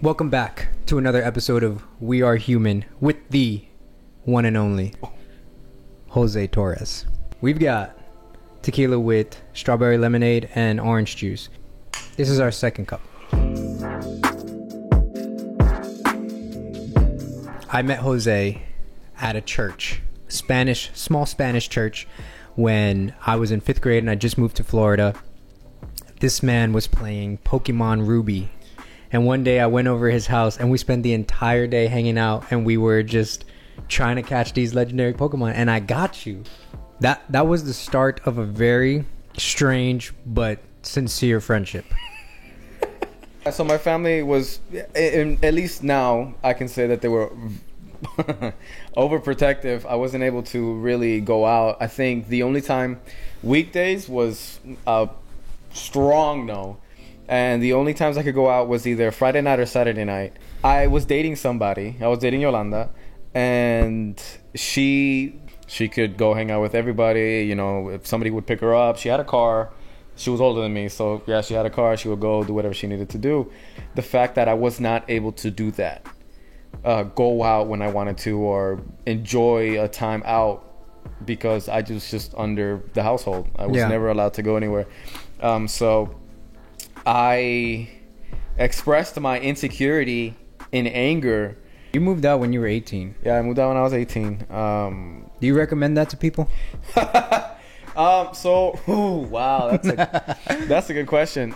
Welcome back to another episode of We Are Human with the one and only Jose Torres. We've got tequila with strawberry lemonade and orange juice. This is our second cup. I met Jose at a church, small Spanish church, when I was in 5th grade and I just moved to Florida. This man was playing Pokemon Ruby. And one day I went over his house and we spent the entire day hanging out and we were just trying to catch these legendary Pokemon, and I got you. That was the start of a very strange but sincere friendship. So my family was, at least now, I can say that they were overprotective. I wasn't able to really go out. I think the only time weekdays was a strong no. And the only times I could go out was either Friday night or Saturday night. I was dating somebody. I was dating Yolanda. And she could go hang out with everybody. You know, if somebody would pick her up. She had a car. She was older than me, so yeah, she had a car. She would go do whatever she needed to do. The fact that I was not able to do that, go out when I wanted to, or enjoy a time out, because I was just under the household. I was never allowed to go anywhere. So I expressed my insecurity in anger. You moved out when you were 18. Yeah, I moved out when I was 18. Do you recommend that to people? Wow, that's a good question.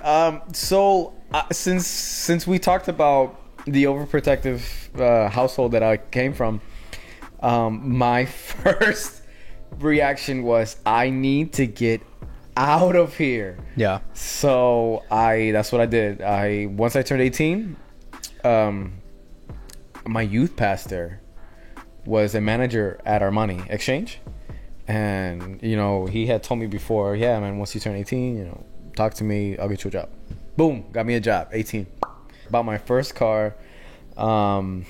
Since we talked about the overprotective household that I came from, my first reaction was, I need to get out of here. Yeah. So that's what I did. Once I turned 18, my youth pastor was a manager at Armani Exchange. And, you know, he had told me before, yeah, man, once you turn 18, you know, talk to me, I'll get you a job. Boom, got me a job, 18. Bought my first car. And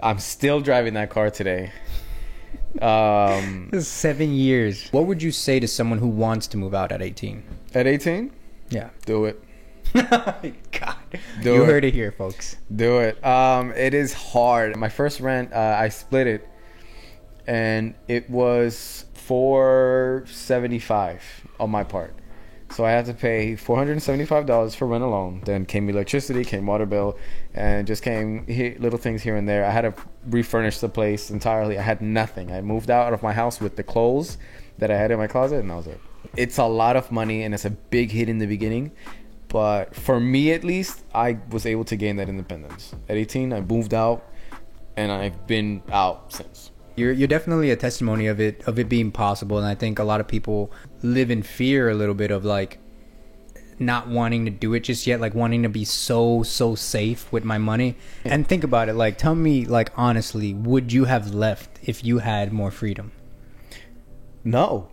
I'm still driving that car today. 7 years. What would you say to someone who wants to move out at 18? At 18? Yeah. Do it. God. You heard it here, folks. Do it. It is hard. My first rent, I split it. And it was $475 on my part. So I had to pay $475 for rent alone. Then came electricity, came water bill, and just came little things here and there. I had to refurnish the place entirely. I had nothing. I moved out of my house with the clothes that I had in my closet, and that was it. It's a lot of money, and it's a big hit in the beginning. But for me, at least, I was able to gain that independence. At 18, I moved out, and I've been out since. You're definitely a testimony of it being possible, and I think a lot of people live in fear a little bit of like not wanting to do it just yet, like wanting to be so safe with my money. And think about it, like tell me, like honestly, would you have left if you had more freedom? No.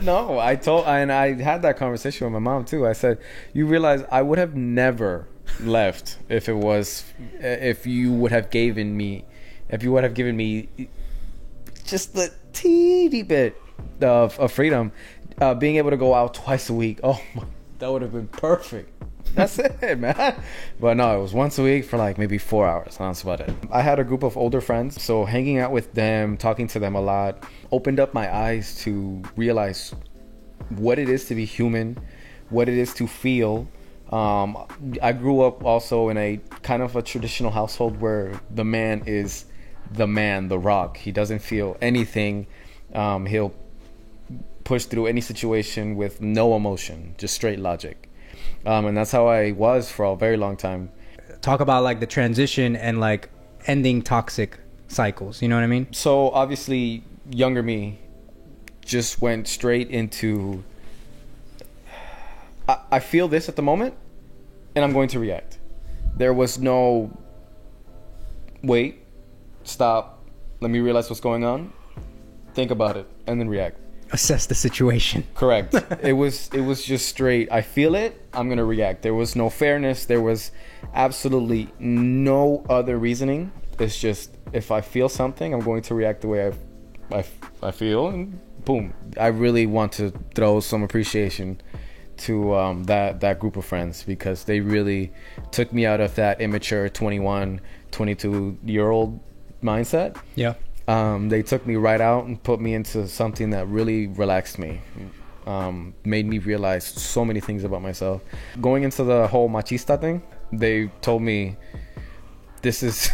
No, I had that conversation with my mom too. I said, you realize I would have never left if you would have given me just the teeny bit of freedom, being able to go out twice a week. Oh my, that would have been perfect. That's it, man. But no, it was once a week for like maybe 4 hours. That's about it. I had a group of older friends, so hanging out with them, talking to them a lot, opened up my eyes to realize what it is to be human, what it is to feel. I grew up also in a kind of a traditional household where the man is the rock. He doesn't feel anything. He'll push through any situation with no emotion, just straight logic. And that's how I was for a very long time. Talk about like the transition and like ending toxic cycles, you know what I mean? So obviously younger me just went straight into, I feel this at the moment and I'm going to react. There was no wait, stop, let me realize what's going on, think about it, and then react. Assess the situation. Correct. It was just straight, I feel it, I'm going to react. There was no fairness. There was absolutely no other reasoning. It's just, if I feel something, I'm going to react the way I feel, and boom. I really want to throw some appreciation that group of friends, because they really took me out of that immature 21, 22-year-old mindset. Yeah. They took me right out and put me into something that really relaxed me. Made me realize so many things about myself. Going into the whole machista thing, they told me this is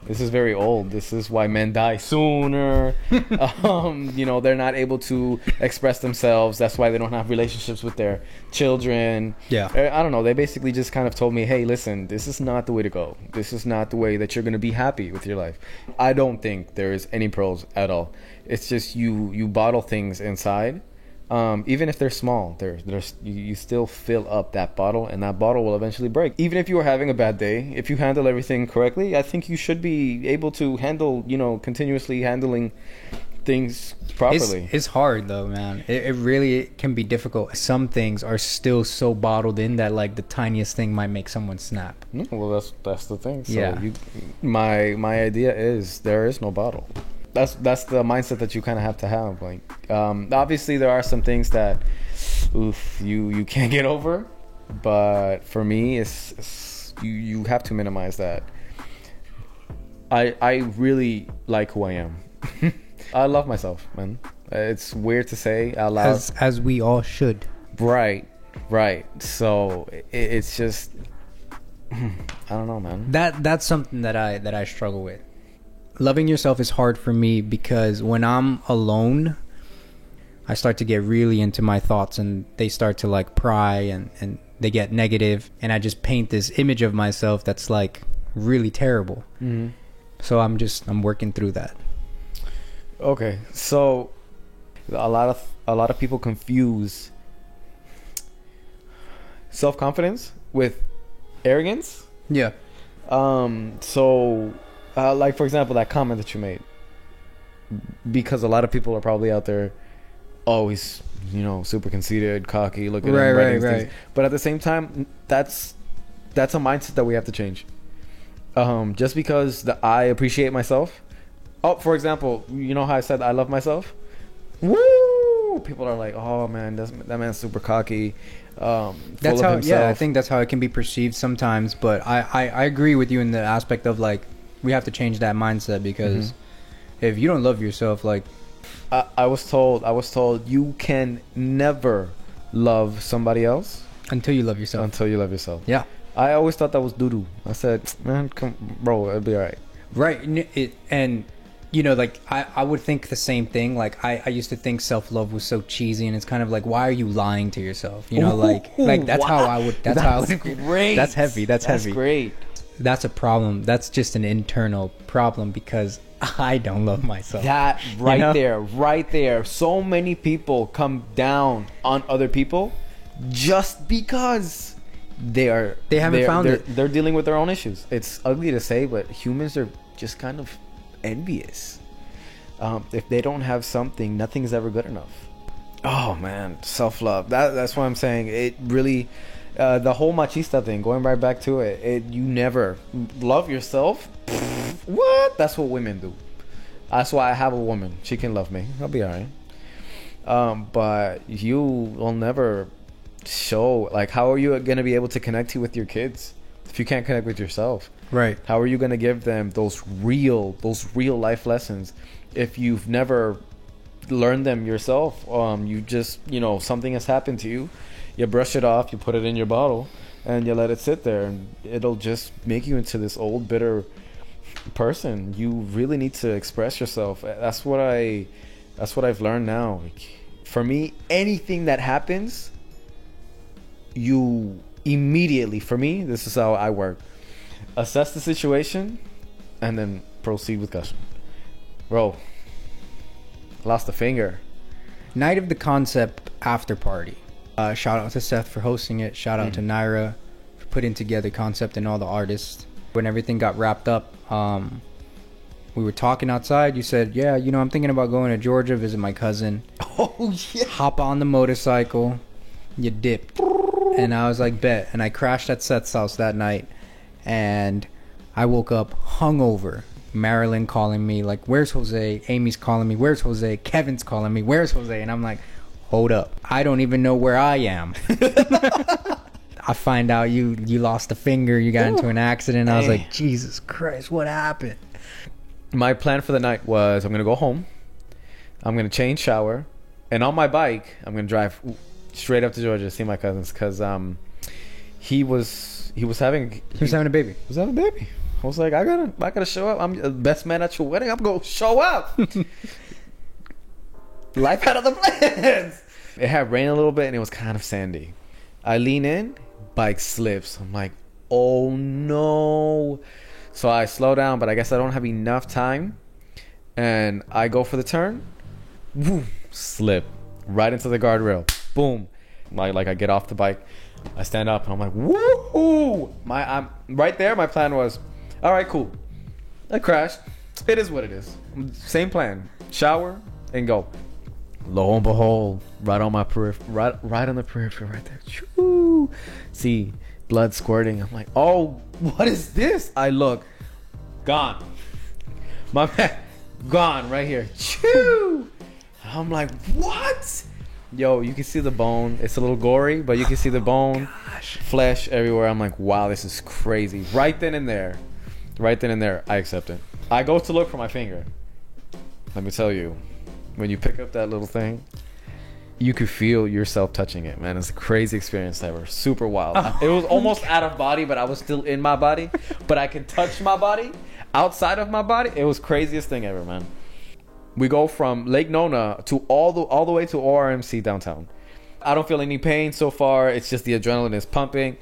this is very old. This is why men die sooner. They're not able to express themselves. That's why they don't have relationships with their children. Yeah. I don't know. They basically just kind of told me, hey, listen, this is not the way to go. This is not the way that you're going to be happy with your life. I don't think there is any pros at all. It's just you bottle things inside. Even if they're small, you still fill up that bottle, and that bottle will eventually break. Even if you are having a bad day, if you handle everything correctly, I think you should be able to handle, continuously handling things properly. It's hard though, man. It really can be difficult. Some things are still so bottled in that like the tiniest thing might make someone snap. No, well, that's the thing. So Yeah. My idea is there is no bottle. That's the mindset that you kind of have to have. Like, obviously there are some things that, you can't get over, but for me, it's you have to minimize that. I really like who I am. I love myself, man. It's weird to say out loud. As we all should. Right. So it's just, I don't know, man. That's something that I struggle with. Loving yourself is hard for me because when I'm alone, I start to get really into my thoughts, and they start to like pry and they get negative, and I just paint this image of myself that's like really terrible. Mm-hmm. So I'm working through that. Okay, so a lot of people confuse self-confidence with arrogance. Yeah. Like, for example, that comment that you made, because a lot of people are probably out there always, super conceited, cocky, looking at him writing these things. But at the same time, that's a mindset that we have to change. Just because I appreciate myself. Oh, for example, you know how I said I love myself? Woo! People are like, oh man, that man's super cocky. That's how. Yeah, I think that's how it can be perceived sometimes. But I agree with you in the aspect of like, we have to change that mindset, because if you don't love yourself, like, I was told you can never love somebody else until you love yourself. Yeah. I always thought that was doo-doo. I said, man, come, bro, it'll be all right. Right. Like I would think the same thing. Like I used to think self-love was so cheesy, and it's kind of like, why are you lying to yourself? Like that's wow. how I would. That's great. That's heavy. That's heavy. Great. That's a problem. That's just an internal problem, because I don't love myself. That right there. So many people come down on other people just because they haven't found it. They're dealing with their own issues. It's ugly to say, but humans are just kind of envious. If they don't have something, nothing's ever good enough. Oh man, self-love. That's what I'm saying. It really. The whole machista thing, going right back to it, you never love yourself. What? That's what women do. That's why I have a woman. She can love me. I'll be alright. But you will never show, like, how are you going to be able to connect with your kids if you can't connect with yourself? Right. How are you going to give them those real life lessons if you've never learned them yourself? You just, something has happened to you. You brush it off, you put it in your bottle, and you let it sit there, and it'll just make you into this old, bitter person. You really need to express yourself. That's what I've learned now. Like, for me, anything that happens, you immediately, for me, this is how I work. Assess the situation, and then proceed with caution. Bro, lost a finger. Night of the Concept after party. Shout out to Seth for hosting it. Shout out to Naira for putting together Concept and all the artists. When everything got wrapped up, we were talking outside. You said, yeah, I'm thinking about going to Georgia, visit my cousin. Oh, yeah. Hop on the motorcycle. You dipped. And I was like, bet. And I crashed at Seth's house that night. And I woke up hungover. Marilyn calling me, like, where's Jose? Amy's calling me, where's Jose? Kevin's calling me, where's Jose? And I'm like, hold up, I don't even know where I am. I find out you lost a finger, you got into an accident. I was like, Jesus Christ, what happened? My plan for the night was I'm going to go home. I'm going to change, shower. And on my bike, I'm going to drive straight up to Georgia to see my cousins. Because he was having a baby. He was having a baby. I was like, I gotta show up. I'm the best man at your wedding. I'm going to show up. Life had other plans. It had rain a little bit and it was kind of sandy. I lean in, bike slips. I'm like, oh no. So I slow down, but I guess I don't have enough time. And I go for the turn. Woo, slip right into the guardrail. Boom. Like I get off the bike. I stand up and I'm like, woohoo! I'm right there. My plan was, all right, cool. I crashed. It is what it is. Same plan. Shower and go. Lo and behold, right on my right on the periphery, right there. Choo! See blood squirting. I'm like, oh, what is this? I look, gone. My man, gone right here. Choo! I'm like, what? Yo, you can see the bone. It's a little gory, but you can see the bone, flesh everywhere. I'm like, wow, this is crazy. Right then and there, I accept it. I go to look for my finger. Let me tell you, when you pick up that little thing, you could feel yourself touching it, man. It's a crazy experience ever. Super wild. It was almost out of body, but I was still in my body. But I could touch my body outside of my body. It was craziest thing ever, man. We go from Lake Nona to all the way to ORMC downtown. I don't feel any pain so far. It's just the adrenaline is pumping.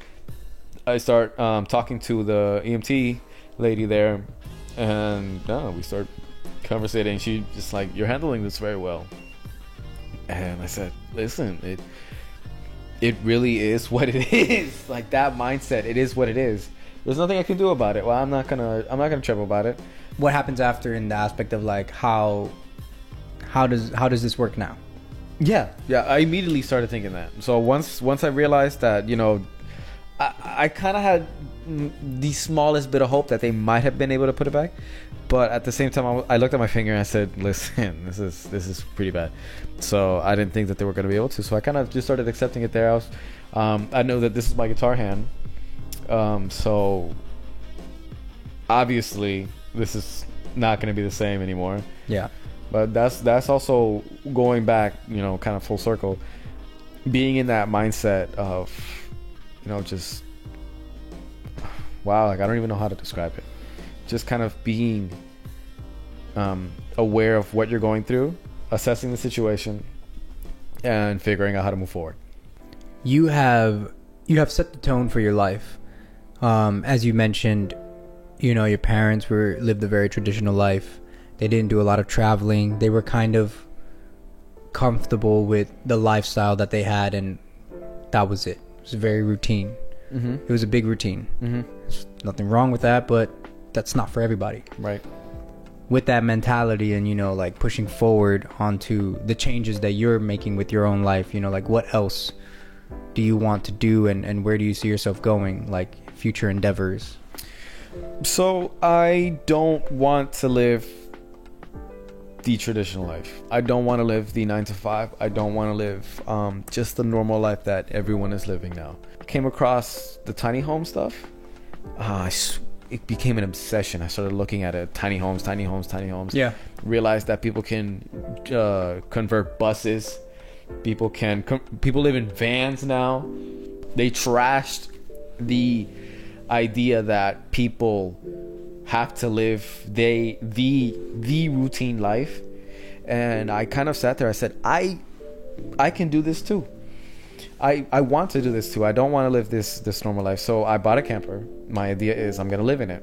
I start talking to the EMT lady there, and we start conversating. She just like, you're handling this very well. And I said, listen, it really is what it is. Like that mindset, it is what it is. There's nothing I can do about it. Well, I'm not gonna trip about it. What happens after in the aspect of like how does this work now? Yeah. I immediately started thinking that. So once I realized that, I kind of had the smallest bit of hope that they might have been able to put it back, but at the same time, I looked at my finger and I said, "Listen, this is pretty bad." So I didn't think that they were going to be able to. So I kind of just started accepting it there. I know that this is my guitar hand, so obviously this is not going to be the same anymore. Yeah. But that's also going back, kind of full circle, being in that mindset of, just wow, like I don't even know how to describe it. Just kind of being aware of what you're going through, assessing the situation, and figuring out how to move forward. You have set the tone for your life. As you mentioned, your parents lived a very traditional life. They didn't do a lot of traveling. They were kind of comfortable with the lifestyle that they had, and that was it. It was very routine. Mm-hmm. It was a big routine. Mm-hmm. There's nothing wrong with that, but that's not for everybody. Right. With that mentality and, like pushing forward onto the changes that you're making with your own life, like what else do you want to do and where do you see yourself going, like future endeavors? So I don't want to live the traditional life. I don't want to live the 9 to 5. I don't want to live just the normal life that everyone is living now. I came across the tiny home stuff. It became an obsession. I started looking at it. Tiny homes. Yeah. Realized that people can convert buses. People live in vans now. They trashed the idea that people have to live the routine life. And I kind of sat there. I said, I can do this too. I want to do this too. I don't want to live this normal life. So I bought a camper. My idea is I'm gonna live in it.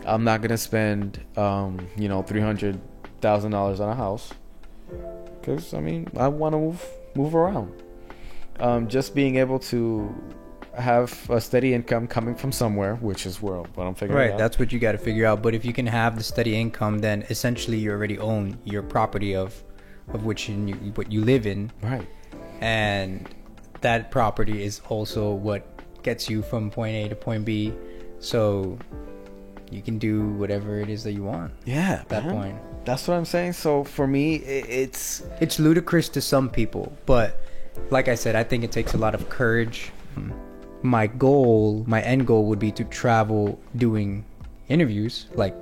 I'm not gonna spend $300,000 on a house, because I want to move around. Just being able to have a steady income coming from somewhere, which is what I'm figuring out. Right, that's what you got to figure out. But if you can have the steady income, then essentially you already own your property of which what you live in. Right. And that property is also what gets you from point A to point B. So you can do whatever it is that you want. Yeah, at that point. That's what I'm saying. So for me, it's ludicrous to some people, but like I said, I think it takes a lot of courage. My end goal would be to travel doing interviews, like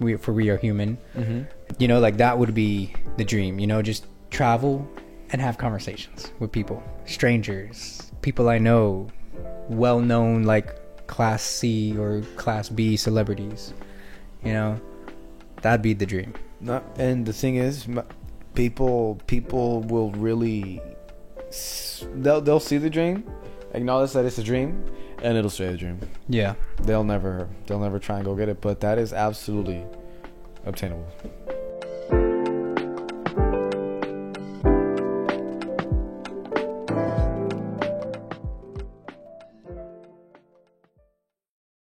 We Are Human. Mm-hmm. You know, like that would be the dream, you know, just travel and have conversations with people, strangers, people I know, well-known, like class C or class B celebrities, you know, that'd be the dream. And the thing is, people will really, they'll see the dream, acknowledge that it's a dream, and it'll stay a dream. Yeah. They'll never try and go get it, but that is absolutely obtainable.